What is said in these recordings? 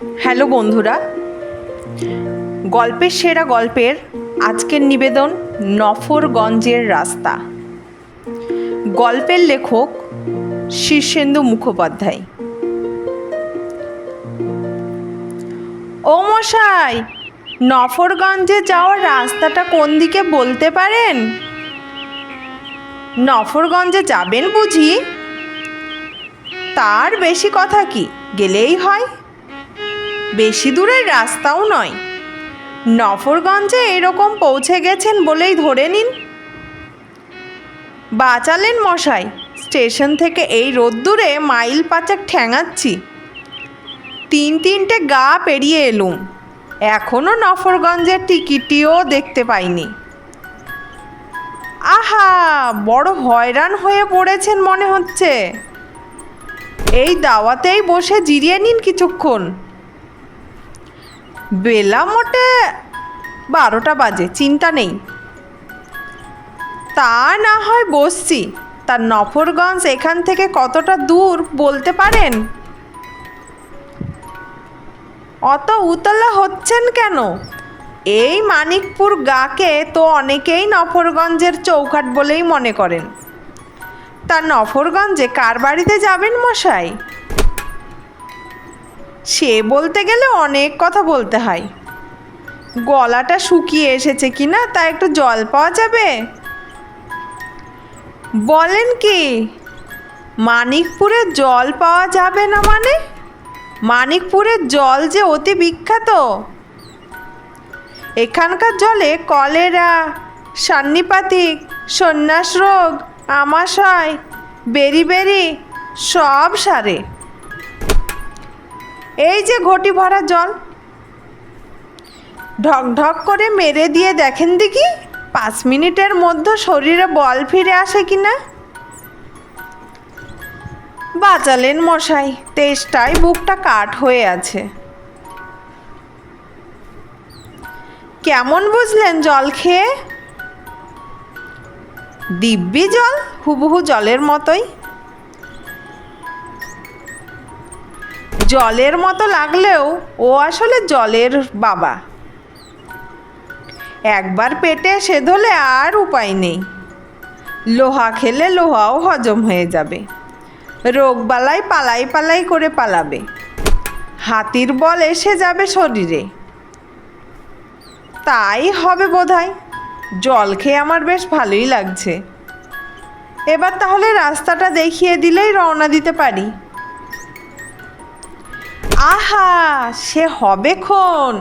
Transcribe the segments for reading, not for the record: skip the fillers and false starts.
Hello বন্ধুরা, গল্পের সেরা গল্পের আজকের নিবেদন নফরগঞ্জের রাস্তা। গল্পের লেখক শীর্ষেন্দু মুখোপাধ্যায়। ও মশাই, নফরগঞ্জে যাওয়ার রাস্তাটা কোন দিকে বলতে পারেন? নফরগঞ্জে যাবেন বুঝি? তার বেশি কথা কি, গেলেই হয়। বেশি দূরের রাস্তাও নয়। নফরগঞ্জে এরকম পৌঁছে গেছেন বলেই ধরে নিন। বাঁচালেন মশাই, স্টেশন থেকে এই রোদ্দুরে মাইল পাঁচেক ঠ্যাঙাচ্ছি। তিনটে গা পেরিয়ে এলুম, এখনও নফরগঞ্জের টিকিটিও দেখতে পাইনি। আহা, বড় হয়রান হয়ে পড়েছেন মনে হচ্ছে। এই দাওয়াতেই বসে জিরিয়ে নিন কিছুক্ষণ। বেলা মোটে 12টা বাজে, চিন্তা নেই। তা না হয় বসছি, তা নফরগঞ্জ এখান থেকে কতটা দূর বলতে পারেন? অত উতলা হচ্ছেন কেন? এই মানিকপুর গাকে তো অনেকেই নফরগঞ্জের চৌকাঠ বলেই মনে করেন। তা নফরগঞ্জে কার বাড়িতে যাবেন মশাই? সে বলতে গেলে অনেক কথা বলতে হয়। গলাটা শুকিয়ে এসেছে কিনা তা একটু জল পাওয়া যাবে? বলেন কি, মানিকপুরের জল পাওয়া যাবে না মানে? মানিকপুরের জল যে অতি বিখ্যাত। এখানকার জলে কলেরা, সান্নিপাতিক, সন্ন্যাস রোগ, আমাশয়, বেরি সব সারে। এই যে ঘটি ভরা জল, ঢক ঢক করে মেরে দিয়ে দেখেন দেখি 5 মিনিটের মধ্যে শরীরে বল ফিরে আসে কিনা। বাঁচালেন মশাই, তেষ্টায় বুকটা কাঠ হয়ে আছে। কেমন বুঝলেন জল খেয়ে? দিব্যি জল, হুবহু জলের মতোই। জলের মতো লাগলেও ও আসলে জলের বাবা। একবার পেটে সেধলে আর উপায় নেই। লোহা খেলে লোহাও হজম হয়ে যাবে। রোগবালাই পালাই করে পালাবে। হাতির বল এসে যাবে শরীরে। তাই হবে বোধহয়। জল খেয়ে আমার বেশ ভালোই লাগছে। এবার তাহলে রাস্তাটা দেখিয়ে দিলেই রওনা দিতে পারি। আহা, সে হবেক্ষণ।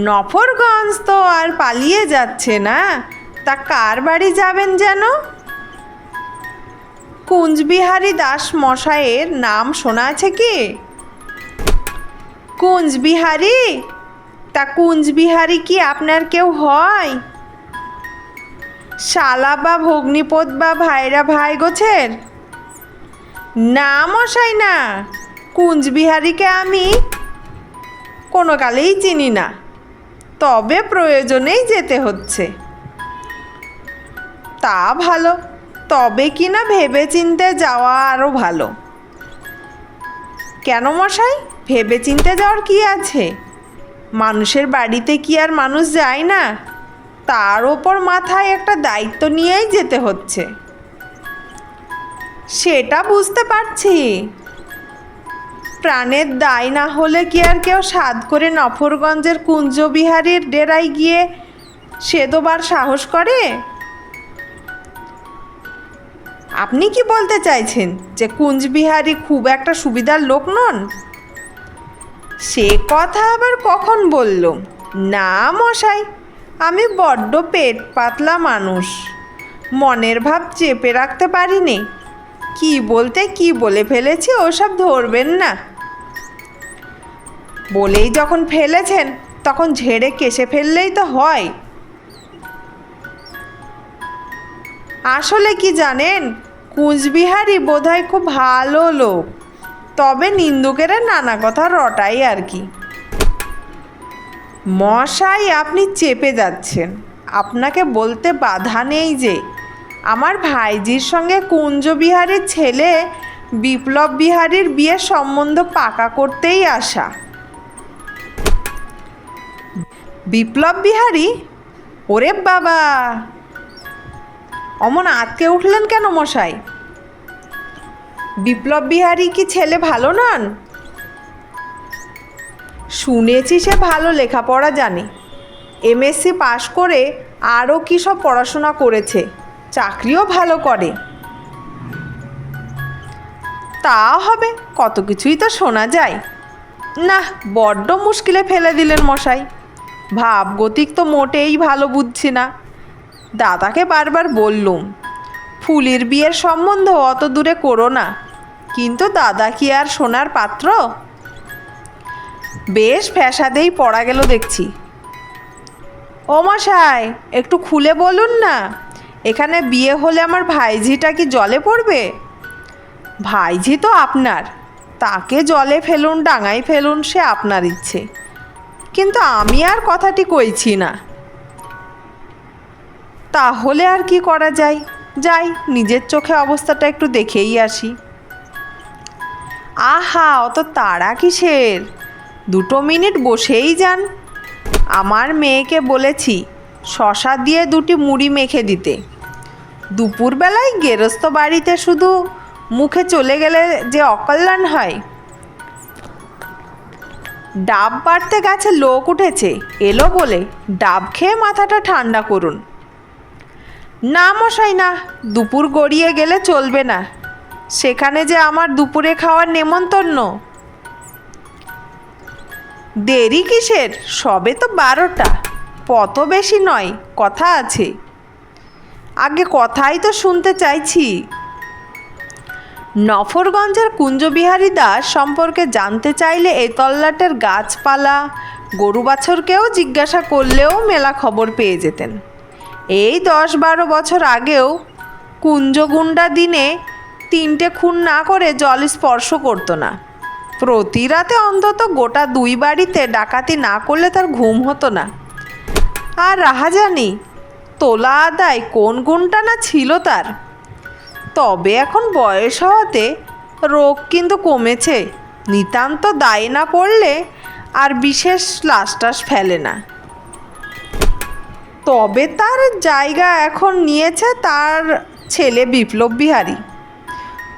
নফরগঞ্জ তো আর পালিয়ে যাচ্ছে না। তা কার বাড়ি যাবেন যেন? কুঞ্জবিহারী দাস মশাইয়ের নাম শোনা আছে কি? কুঞ্জবিহারী? তা কুঞ্জবিহারী কি আপনার কেউ হয়? শালা বা ভগ্নিপদ বা ভাইরা ভাই গোছের? না মশাই না, কুঞ্জবিহারীকে আমি কোনো কালেই চিনি না। তবে প্রয়োজনেই যেতে হচ্ছে। তা ভালো, তবে কি না ভেবে চিনতে যাওয়া আরও ভালো। কেন মশাই, ভেবে চিনতে যাওয়ার কি আছে? মানুষের বাড়িতে কি আর মানুষ যায় না? তার ওপর মাথায় একটা দায়িত্ব নিয়েই যেতে হচ্ছে। সেটা বুঝতে পারছি। প্রাণের দায় না হলে কি আর কেউ সাধ করে নফরগঞ্জের কুঞ্জবিহারীর ডেরায় গিয়ে সেদোবার সাহস করে? আপনি কি বলতে চাইছেন যে কুঞ্জবিহারী খুব একটা সুবিধার লোক নন? সে কথা আবার কখন বলল? না মশাই, আমি বড্ড পেট পাতলা মানুষ। মনের ভাব চেপে রাখতে পারিনি। কি বলতে কি বলে ফেলেছি ওসব ধরবেন না। বলেই যখন ফেলেছেন তখন ঝেড়ে কেসে ফেললেই তো হয়। আসলে কি জানেন, কুঞ্জবিহারী বোধহয় খুব ভালো লোক। তবে নিন্দুকেরা নানা কথা রটাই আর কি। মশাই, আপনি চেপে যাচ্ছেন। আপনাকে বলতে বাধা নেই যে আমার ভাইজির সঙ্গে কুঞ্জবিহারীর ছেলে বিপ্লব বিহারীর বিয়ের সম্বন্ধ পাকা করতেই আসা। বিপ্লব বিহারী? ওরে বাবা, অমন আঁতকে উঠলেন কেন মশাই? বিপ্লব বিহারী কি ছেলে ভালো নন? শুনেছি সে ভালো লেখাপড়া জানে, এমএসসি পাশ করে আরও কী সব পড়াশোনা করেছে, চাকরিও ভালো করে। তা হবে, কত কিছুই তো শোনা যায়। না, বড্ড মুশকিলে ফেলে দিলেন মশাই। ভাবগতিক তো মোটেই ভালো বুঝছি না। দাদাকে বারবার বললুম ফুলির বিয়ের সম্বন্ধ অত দূরে করো না, কিন্তু দাদা কি আর শোনার পাত্র? বেশ ফ্যাসাদেই পড়া গেল দেখছি। ও মশাই, একটু খুলে বলুন না, এখানে বিয়ে হলে আমার ভাইঝিটা কি জলে পড়বে? ভাইঝি তো আপনার, তাকে জলে ফেলুন ডাঙায় ফেলুন সে আপনার ইচ্ছে, কিন্তু আমি আর কথাটি কইছি না। তাহলে আর কি করা যায়? যাই, নিজের চোখে অবস্থাটা একটু দেখেই আসি। আহা, অত তাড়া কিসের? 2 মিনিট বসেই যান। আমার মেয়েকে বলেছি শশা দিয়ে 2টি মুড়ি মেখে দিতে। দুপুরবেলায় গেরস্ত বাড়িতে শুধু মুখে চলে গেলে যে অকল্যাণ হয়। ডাব বাড়তে গাছে লোক উঠেছে, এলো বলে ডাব খেয়ে মাথাটা ঠান্ডা করুন। না মশাই না, দুপুর গড়িয়ে গেলে চলবে না, সেখানে যে আমার দুপুরে খাওয়ার নেমন্তন্ন। দেরি কিসের? সবে তো 12টা, কত বেশি নয়, কথা আছে। আগে কথাই তো শুনতে চাইছি। নফরগঞ্জের কুঞ্জবিহারী দাস সম্পর্কে জানতে চাইলে এই তল্লাটের গাছপালা গরু বাছরকেও জিজ্ঞাসা করলেও মেলা খবর পেয়ে যেতেন। এই 10-12 বছর আগেও কুঞ্জগুন্ডা দিনে 3টে খুন না করে জল স্পর্শ করতো না। প্রতি রাতে অন্তত গোটা 2 বাড়িতে ডাকাতি না করলে তার ঘুম হতো না। আর রাহাজানি তোলা আদায় কোন গুণটা না ছিল তার। তবে এখন বয়স হওয়াতে রোগ কিন্তু কমেছে, নিতান্ত দায়ে না পড়লে আর বিশেষ লাশটাস ফেলে না। তবে তার জায়গা এখন নিয়েছে তার ছেলে বিপ্লব বিহারী।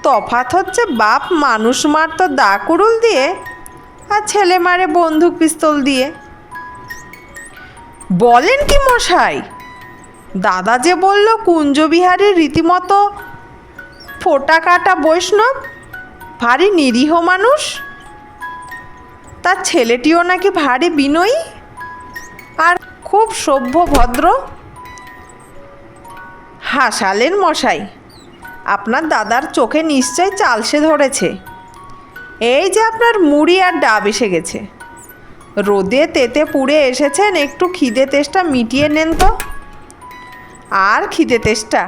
তফাৎ হচ্ছে বাপ মানুষ মারত দা কুড়ুল দিয়ে, আর ছেলে মারে বন্দুক পিস্তল দিয়ে। বলেন কি মশাই? দাদা যে বলল কুঞ্জবিহারীর রীতিমতো ফোটা কাটা বৈষ্ণব, ভারী নিরীহ মানুষ। তার ছেলেটিও নাকি ভারী বিনয়ী আর খুব সভ্য ভদ্র। হাসালেন মশাই, আপনার দাদার চোখে নিশ্চয় চালসে ধরেছে। এই যে আপনার মুড়ি আর ডাব এসে গেছে। রোদে তেতে পুড়ে এসেছেন, একটু খিদে তেষ্টা মিটিয়ে নেন তো। আর খিদে তেষ্টা?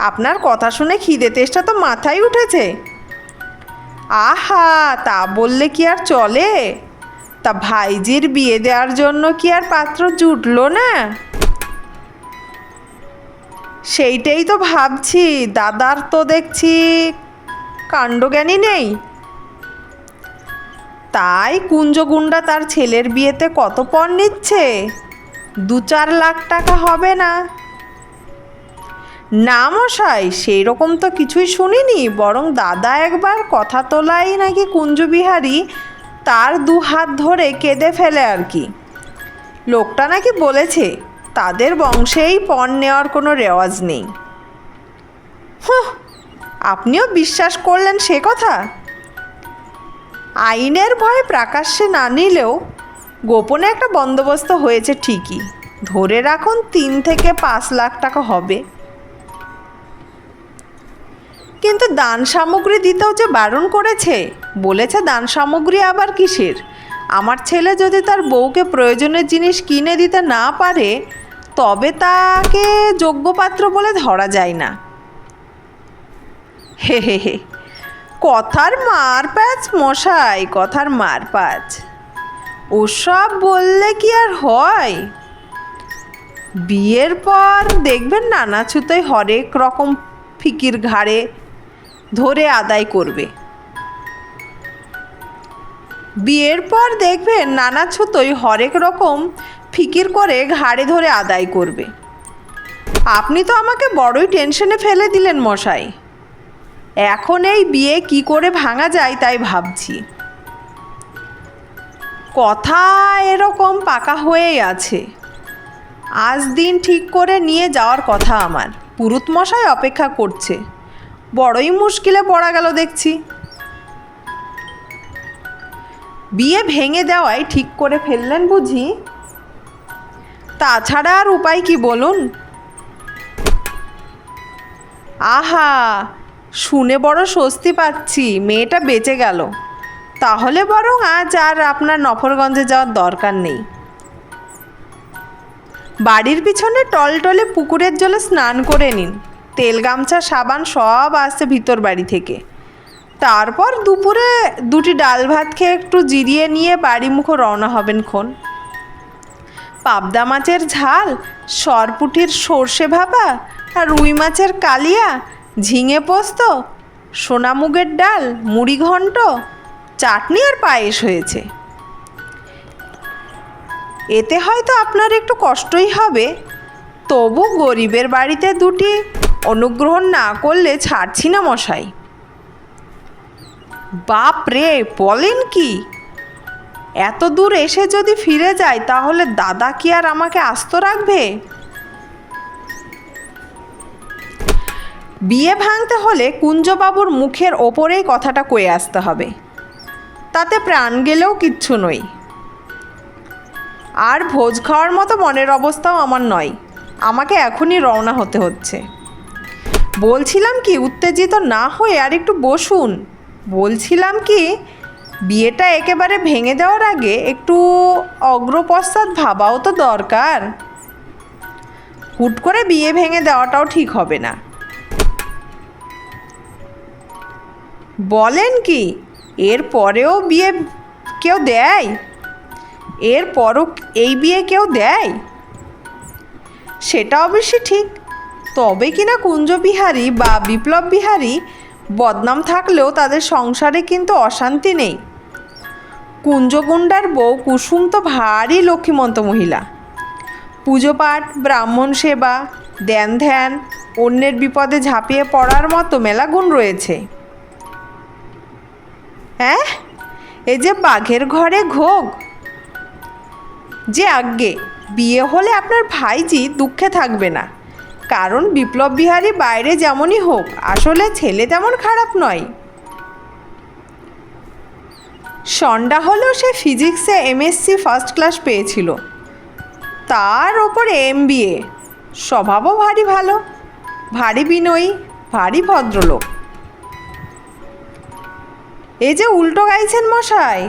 আপনার কথা শুনে খিদে তেষ্টা তো মাথায় উঠেছে। আহা, তা বললে কি আর চলে? তা ভাইজির বিয়ে দেওয়ার জন্য কি আর পাত্র জুটলো না? সেইটাই তো ভাবছি, দাদার তো দেখছি কাণ্ডজ্ঞানী নেই। তাই কুঞ্জগুন্ডা তার ছেলের বিয়েতে কত পণ নিচ্ছে? 2-4 লাখ টাকা হবে না? না মশাই, সেই রকম তো কিছুই শুনিনি, বরং দাদা একবার কথা তোলাই নাকি কুঞ্জবিহারী তার 2 হাত ধরে কেঁদে ফেলে আর কি। লোকটা নাকি বলেছে তাদের বংশেই পণ নেওয়ার কোনো রেওয়াজ নেই। হুঁ, আপনিও বিশ্বাস করলেন সে কথা? আইনের ভয়ে প্রকাশ্যে না নিলেও গোপনে একটা বন্দোবস্ত হয়েছে ঠিকই। ধরে রাখুন 3 থেকে 5 লাখ টাকা হবে। কিন্তু দান সামগ্রী দিতেও যে বারণ করেছে, বলেছে দান সামগ্রী আবার কিসের? আমার ছেলে যদি তার বউকে প্রয়োজনের জিনিস কিনে দিতে না পারে, তবে তাকে যোগ্য পাত্র বলে ধরা যায় না। হে হে হে, কথার মারপ্যাচ মশাই, কথার মারপ্যাচ। ওসব বললে কি আর হয়? বিয়ের পর দেখবেন নানা ছুতোয় হরেক রকম ফিকির ঘাড়ে ধরে আদায় করবে। বিয়ের পর দেখবেন নানা ছুতোই হরেক রকম ফিকির করে ঘাড়ে ধরে আদায় করবে। আপনি তো আমাকে বড়ই টেনশনে ফেলে দিলেন মশাই। এখন এই বিয়ে কি করে ভাঙা যায় তাই ভাবছি। কথা এরকম পাকা হয়েই আছে। আজ দিন ঠিক করে নিয়ে যাওয়ার কথা আমার। পুরুত মশাই অপেক্ষা করছে। বড়ই মুশকিলে পড়া গেল দেখছি। বিয়ে ভেঙে দেওয়াই ঠিক করে ফেললেন বুঝি? তাছাড়া আর উপায় কি বলুন? আহা, শুনে বড় স্বস্তি পাচ্ছি, মেয়েটা বেঁচে গেল। তাহলে বরং আজ আর আপনার নফরগঞ্জে যাওয়ার দরকার নেই। বাড়ির পিছনে টলটলে পুকুরের জলে স্নান করে নিন। তেল গামছা সাবান সব আসছে ভিতর বাড়ি থেকে। তারপর দুপুরে দুটি ডাল ভাত খেয়ে একটু জিরিয়ে নিয়ে বাড়ি মুখো রওনা হবেন খন। পাবদা মাছের ঝাল, সরপুঁটির সর্ষে ভাপা আর রুই মাছের কালিয়া, ঝিঙে পোস্ত, সোনামুগের ডাল, মুড়ি ঘন্ট, চাটনি আর পায়েস হয়েছে। এতে হয়তো আপনার একটু কষ্টই হবে, তবু গরিবের বাড়িতে দুটি অনুগ্রহণ না করলে ছাড়ছি না মশাই। বাপ রে, বলেন কি? এত দূর এসে যদি ফিরে যায় তাহলে দাদা কি আর আমাকে আস্ত রাখবে? বিয়ে ভাঙতে হলে কুঞ্জবাবুর মুখের ওপরেই কথাটা কয়ে আসতে হবে। তাতে প্রাণ গেলেও কিচ্ছু নই। আর ভোজ খাওয়ার মতো মনের অবস্থাও আমার নয়। আমাকে এখনই রওনা হতে হচ্ছে। বলছিলাম কি, উত্তেজিত না হয়ে আর একটু বসুন। বলছিলাম কি, বিয়েটা একেবারে ভেঙে দেওয়ার আগে একটু অগ্রপশ্চাৎ ভাবাও তো দরকার। হুট করে বিয়ে ভেঙে দেওয়াটাও ঠিক হবে না। বলেন কি, এর পরেও বিয়ে কেউ দেয়? এরপরও এই বিয়ে কেউ দেয়? সেটা অবশ্যই ঠিক। তবে কিনা কুঞ্জবিহারী বা বিপ্লব বিহারী বদনাম থাকলেও তাদের সংসারে কিন্তু অশান্তি নেই। কুঞ্জগুন্ডার বউ কুসুম তো ভারী লক্ষ্মীমন্ত মহিলা। পুজো পাঠ, ব্রাহ্মণ সেবা, ধ্যান ধ্যান, অন্যের বিপদে ঝাঁপিয়ে পড়ার মতো মেলা গুণ রয়েছে। হ্যাঁ, এই যে বাঘের ঘরে ঘোগ। যে আজ্ঞে, বিয়ে হলে আপনার ভাইজি দুঃখে থাকবে না। কারণ বিপ্লব বিহারী বাইরে যেমনই হোক, আসলে ছেলে তেমন খারাপ নয়। সন্ডা হলেও সে ফিজিক্সে এমএসসি ফার্স্ট ক্লাস পেয়েছিল, তার ওপরে MBA। স্বভাবও ভারী ভালো, ভারী বিনয়ী, ভারী ভদ্রলোক। এই যে উল্টো গাইছেন মশাই।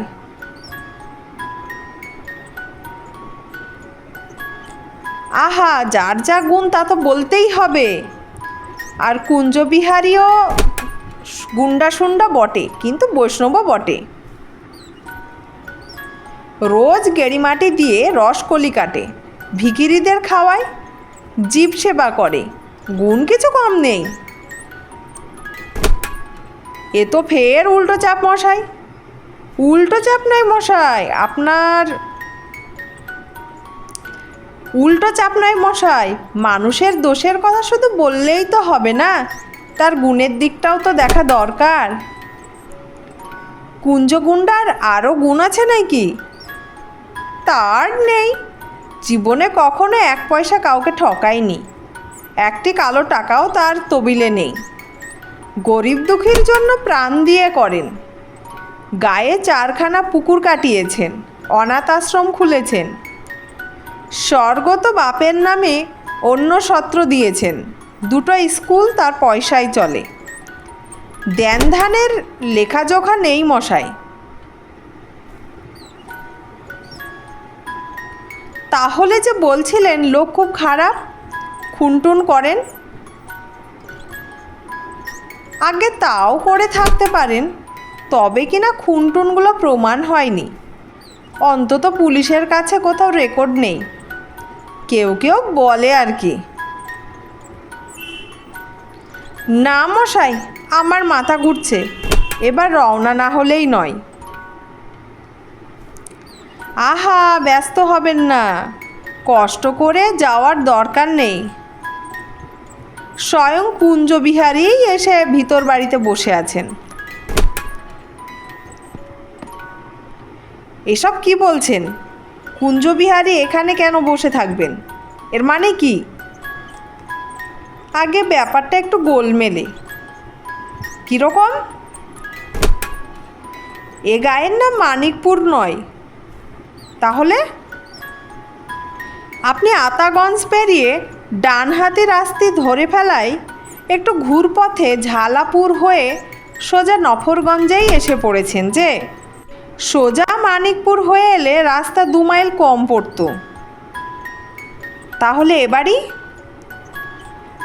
আহা, যার যা গুণ তা তো বলতেই হবে। আর কুঞ্জবিহারীও গুন্ডা সুন্ডা বটে, কিন্তু বৈষ্ণবও বটে। রোজ গেড়িমাটি দিয়ে রসকলি কাটে, ভিখিরিদের খাওয়ায়, জীব সেবা করে। গুণ কিছু কম নেই। এ তো ফের উল্টো চাপ মশাই। উল্টো চাপ নয় মশাই, আপনার উল্টো চাপ নয় মশাই। মানুষের দোষের কথা শুধু বললেই তো হবে না, তার গুণের দিকটাও তো দেখা দরকার। কুঞ্জগুন্ডার আরও গুণ আছে নাকি? তার নেই। জীবনে কখনো 1 পয়সা কাউকে ঠকায়নি। একটি কালো টাকাও তার তবিলে নেই। গরিব দুঃখীর জন্য প্রাণ দিয়ে করেন। গায়ে 4খানা পুকুর কাটিয়েছেন, অনাথ আশ্রম খুলেছেন, স্বর্গত বাপের নামে অন্য সত্র দিয়েছেন, 2টো স্কুল তার পয়সায় চলে। ধ্যান ধ্যানের লেখাজোখা নেই মশাই। তাহলে যে বলছিলেন লোক খুব খারাপ, খুনটুন করেন। আগে তাও করে থাকতে পারেন, তবে কিনা খুনটুনগুলো প্রমাণ হয়নি। অন্তত পুলিশের কাছে কোথাও রেকর্ড নেই। কেউ কেউ বলে আর কি। না মশাই, আমার মাথা ঘুরছে। এবার রওনা না হলেই নয়। আহা, ব্যস্ত হবেন না, কষ্ট করে যাওয়ার দরকার নেই। স্বয়ং কুঞ্জবিহারী এসে ভিতর বাড়িতে বসে আছেন। এসব কি বলছেন? কুঞ্জবিহারী এখানে কেন বসে থাকবেন? এর মানে কি? আগে ব্যাপারটা একটু গোলমেলে। কীরকম? এ গায়ের নাম মানিকপুর নয়। তাহলে? আপনি আতাগঞ্জ পেরিয়ে ডান হাতে রাস্তা ধরে ফেলায় একটু ঘুরপথে ঝালাপুর হয়ে সোজা নফরগঞ্জেই এসে পড়েছেন যে। সোজা মানিকপুর হয়ে এলে রাস্তা 2 মাইল কম পড়তো। তাহলে এ বাড়ি?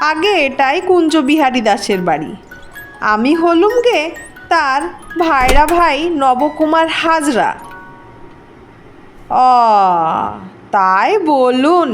আগে এটাই কুঞ্জবিহারী দাসের বাড়ি। আমি হলুম গে তার ভাইরা ভাই নবকুমার হাজরা। তাই বলুন।